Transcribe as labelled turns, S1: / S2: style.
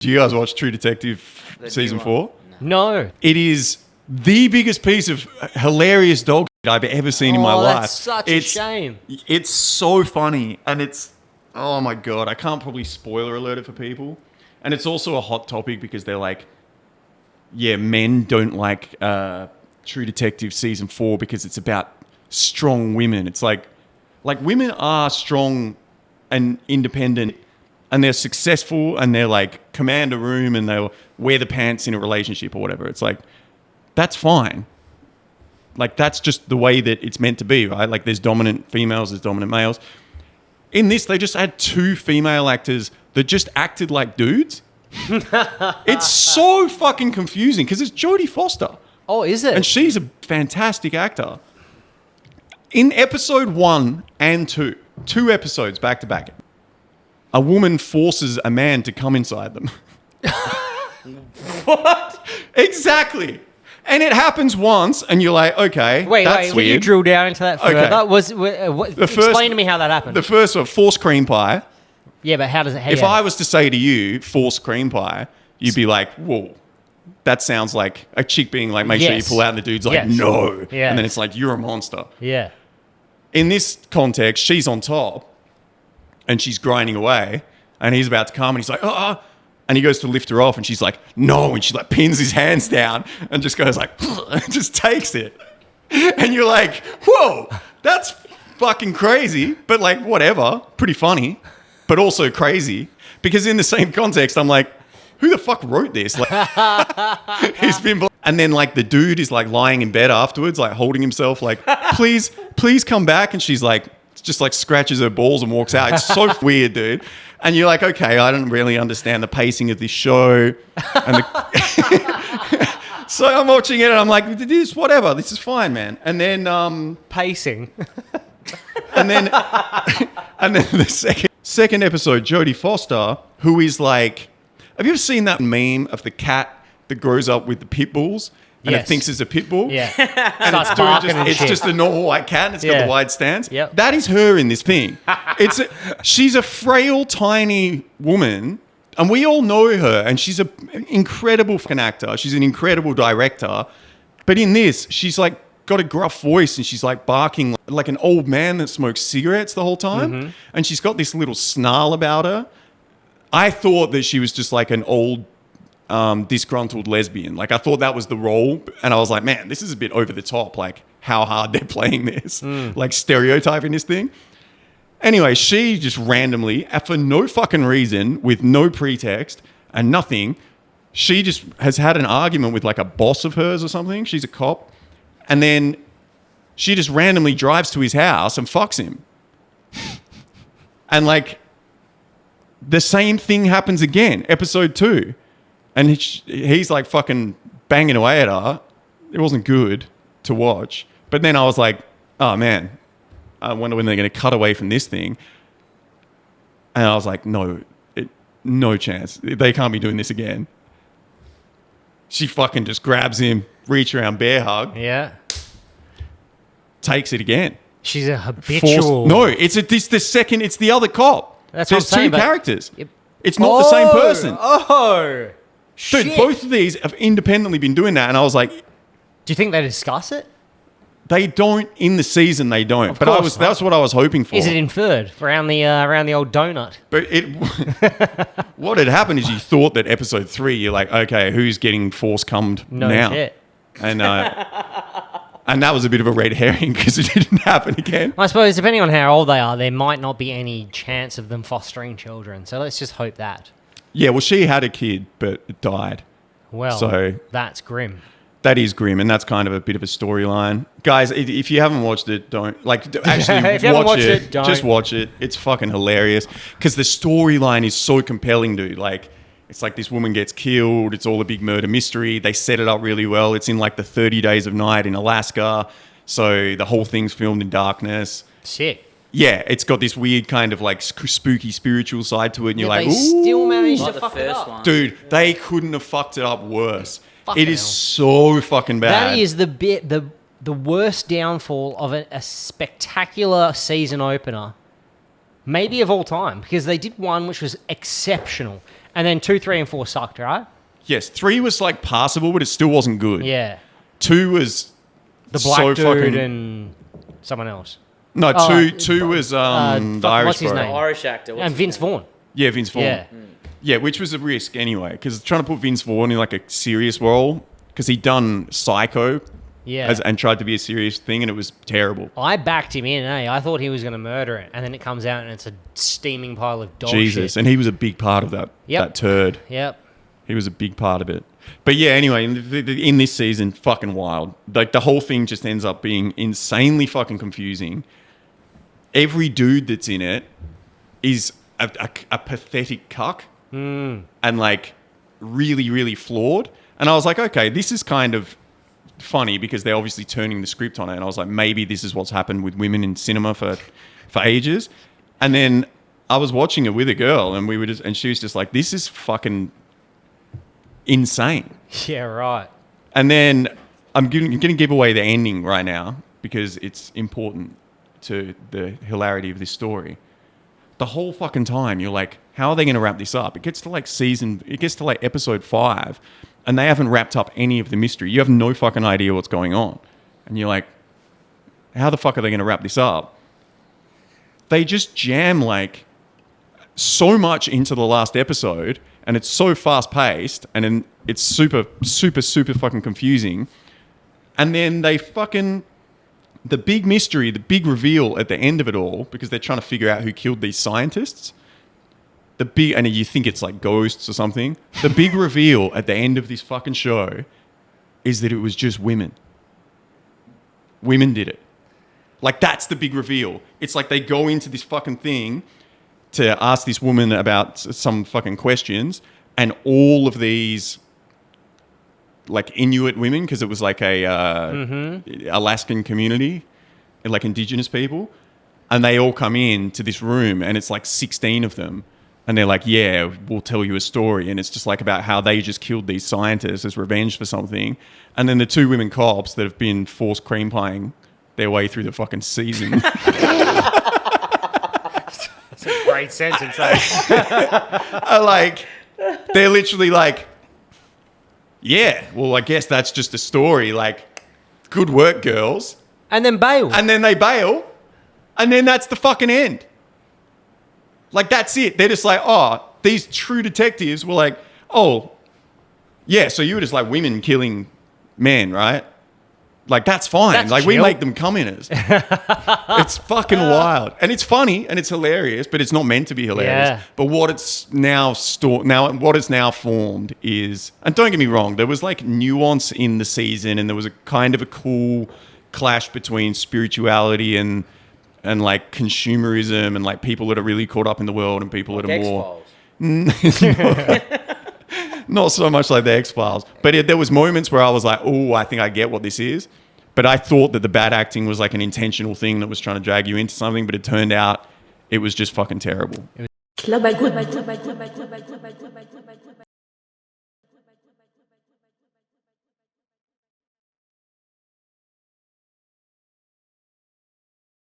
S1: Do you guys watch True Detective season 4?
S2: No.
S1: It is the biggest piece of hilarious dog shit I've ever seen in my life.
S2: That's such a shame.
S1: It's so funny, and it's, oh my God, I can't probably spoiler alert it for people. And it's also a hot topic because they're like, yeah, men don't like True Detective season 4 because it's about strong women. It's like women are strong and independent, and they're successful, and they're like command a room, and they'll wear the pants in a relationship or whatever. It's like, that's fine. Like, that's just the way that it's meant to be, right? Like, there's dominant females, there's dominant males. In this, they just had 2 female actors that just acted like dudes. It's so fucking confusing because it's Jodie Foster.
S2: Oh, is it?
S1: And she's a fantastic actor. In episode 1 and 2, 2 episodes back to back, a woman forces a man to come inside them.
S2: What?
S1: Exactly. And it happens once, and you're like, okay, that's
S2: will
S1: weird.
S2: you drill down into that further?
S1: Okay.
S2: Explain to me how that happened.
S1: The first one, forced cream pie.
S2: Yeah, but how does it...
S1: If I was to say to you, forced cream pie, you'd be like, whoa, that sounds like a chick being like, make sure you pull out, and the dude's like, no.
S2: Yeah.
S1: And then it's like, you're a monster.
S2: Yeah.
S1: In this context, she's on top, and she's grinding away, and he's about to come, and he's like, oh, and he goes to lift her off, and she's like, no, and she like pins his hands down and just goes like, and just takes it. And you're like, whoa, that's fucking crazy, but like, whatever, pretty funny, but also crazy. Because in the same context, I'm like, who the fuck wrote this? Like, he's been... And then like the dude is like lying in bed afterwards, like holding himself like, please come back. And she's like, just like scratches her balls and walks out. It's so weird, dude. And you're like, okay, I don't really understand the pacing of this show. And so I'm watching it and I'm like, this, whatever, this is fine, man. And then
S2: Pacing.
S1: and then the second episode, Jodie Foster, who is like, have you ever seen that meme of the cat that grows up with the pit bulls? And it thinks it's a pit bull.
S2: Yeah.
S1: And it's just a normal white cat and it's got the wide stance.
S2: Yep.
S1: That is her in this thing. She's a frail, tiny woman, and we all know her, and she's an incredible fucking actor. She's an incredible director. But in this, she's like got a gruff voice, and she's like barking like an old man that smokes cigarettes the whole time. Mm-hmm. And she's got this little snarl about her. I thought that she was just like an old disgruntled lesbian. Like, I thought that was the role, and I was like, man, this is a bit over the top, like how hard they're playing this, like stereotyping this thing. Anyway, she just randomly, for no fucking reason, with no pretext and nothing, she just has had an argument with like a boss of hers or something. She's a cop. And then she just randomly drives to his house and fucks him. And like the same thing happens again, episode 2. And he's like fucking banging away at her. It wasn't good to watch. But then I was like, oh man, I wonder when they're going to cut away from this thing. And I was like, no chance. They can't be doing this again. She fucking just grabs him, reach around, bear hug.
S2: Yeah.
S1: Takes it again.
S2: She's a habitual...
S1: It's the other cop.
S2: That's
S1: There's
S2: what I'm saying,
S1: two characters.
S2: Yep.
S1: It's not the same person.
S2: Oh,
S1: Dude,
S2: shit.
S1: both of these have independently been doing that, and I was like,
S2: Do you think they discuss it?
S1: they don't in the season. They don't. But that's what I was hoping for.
S2: Is it inferred around the old donut?
S1: But what had happened is you thought that episode 3, you're like, okay, who's getting force cummed now?
S2: Shit.
S1: And and that was a bit of a red herring because it didn't happen again.
S2: I suppose depending on how old they are, there might not be any chance of them fostering children. So let's just hope that.
S1: Yeah, well, she had a kid, but it died.
S2: Well,
S1: so
S2: that's grim.
S1: That is grim, and that's kind of a bit of a storyline. Guys, if you haven't watched it, don't. Actually, watch it. Just watch it. It's fucking hilarious because the storyline is so compelling, dude. Like, it's like this woman gets killed. It's all a big murder mystery. They set it up really well. It's in like the 30 Days of Night in Alaska. So the whole thing's filmed in darkness.
S2: Sick.
S1: Yeah, it's got this weird kind of like spooky spiritual side to it. And you're like,
S2: they
S1: ooh.
S2: still managed
S3: Like
S2: to
S3: the
S2: fuck it
S3: first
S2: up.
S3: one.
S1: Dude, they couldn't have fucked it up worse.
S2: Fucking
S1: It is
S2: hell.
S1: so fucking bad.
S2: That is the worst downfall of a spectacular season opener, maybe of all time, because they did one which was exceptional, And then 2, 3, and 4 sucked, right?
S1: Yes, 3 was like passable, but it still wasn't good.
S2: Yeah.
S1: 2 was
S2: The black
S1: so
S2: dude
S1: fucking...
S2: and someone else.
S1: No,
S2: Oh,
S1: two was the Irish
S2: what's his
S1: bro.
S2: name?
S3: Irish actor. What's
S2: And
S3: his
S2: Vince
S3: name?
S2: Vaughn.
S1: Yeah, Vince Vaughn.
S2: Yeah.
S1: Yeah, which was a risk anyway, because trying to put Vince Vaughn in like a serious role, because he'd done Psycho
S2: Yeah.
S1: and tried to be a serious thing, and it was terrible.
S2: I backed him in, I thought he was going to murder it. And then it comes out and it's a steaming pile of dog
S1: Jesus,
S2: shit.
S1: and he was a big part of that,
S2: Yep.
S1: that turd.
S2: Yep.
S1: He was a big part of it. But yeah, anyway, in this season, fucking wild. Like the whole thing just ends up being insanely fucking confusing. Every dude that's in it is a pathetic cuck and like really, really flawed. And I was like, okay, this is kind of funny because they're obviously turning the script on it. And I was like, maybe this is what's happened with women in cinema for ages. And then I was watching it with a girl, and and she was just like, this is fucking insane.
S2: Yeah, right.
S1: And then I'm going to give away the ending right now because it's important to the hilarity of this story. The whole fucking time you're like, how are they going to wrap this up? It gets to like episode 5 and they haven't wrapped up any of the mystery. You have no fucking idea what's going on. And you're like, how the fuck are they going to wrap this up? They just jam like so much into the last episode, and it's so fast paced, and then it's super, super, super fucking confusing. And then the big mystery, the big reveal at the end of it all, because they're trying to figure out who killed these scientists. And you think it's like ghosts or something. The big reveal at the end of this fucking show is that it was just women. Women did it. Like, that's the big reveal. It's like they go into this fucking thing to ask this woman about some fucking questions, and all of these like Inuit women, because it was like a Alaskan community, like indigenous people, and they all come in to this room, and it's like 16 of them, and they're like, yeah, we'll tell you a story, and it's just like about how they just killed these scientists as revenge for something. And then the 2 women cops that have been forced cream pieing their way through the fucking season
S2: That's a great sentence.
S1: are like, they're literally like, yeah, well, I guess that's just a story. Like, good work, girls.
S2: And then bail.
S1: And then they bail, and then that's the fucking end. Like, that's it. They're just like, oh, these true detectives were like, oh, yeah, so you were just like women killing men, right? Like, that's fine.
S2: That's
S1: like, we
S2: chill.
S1: make them commoners. It's fucking wild. And it's funny and it's hilarious, but it's not meant to be hilarious.
S2: Yeah.
S1: But what it's now what is now formed is, and don't get me wrong, there was like nuance in the season, and there was a kind of a cool clash between spirituality and like consumerism, and like people that are really caught up in the world and people that are more...
S3: X-Files.
S1: Not so much like the X-Files. But there was moments where I was like, oh, I think I get what this is. But I thought that the bad acting was like an intentional thing that was trying to drag you into something, but it turned out it was just fucking terrible.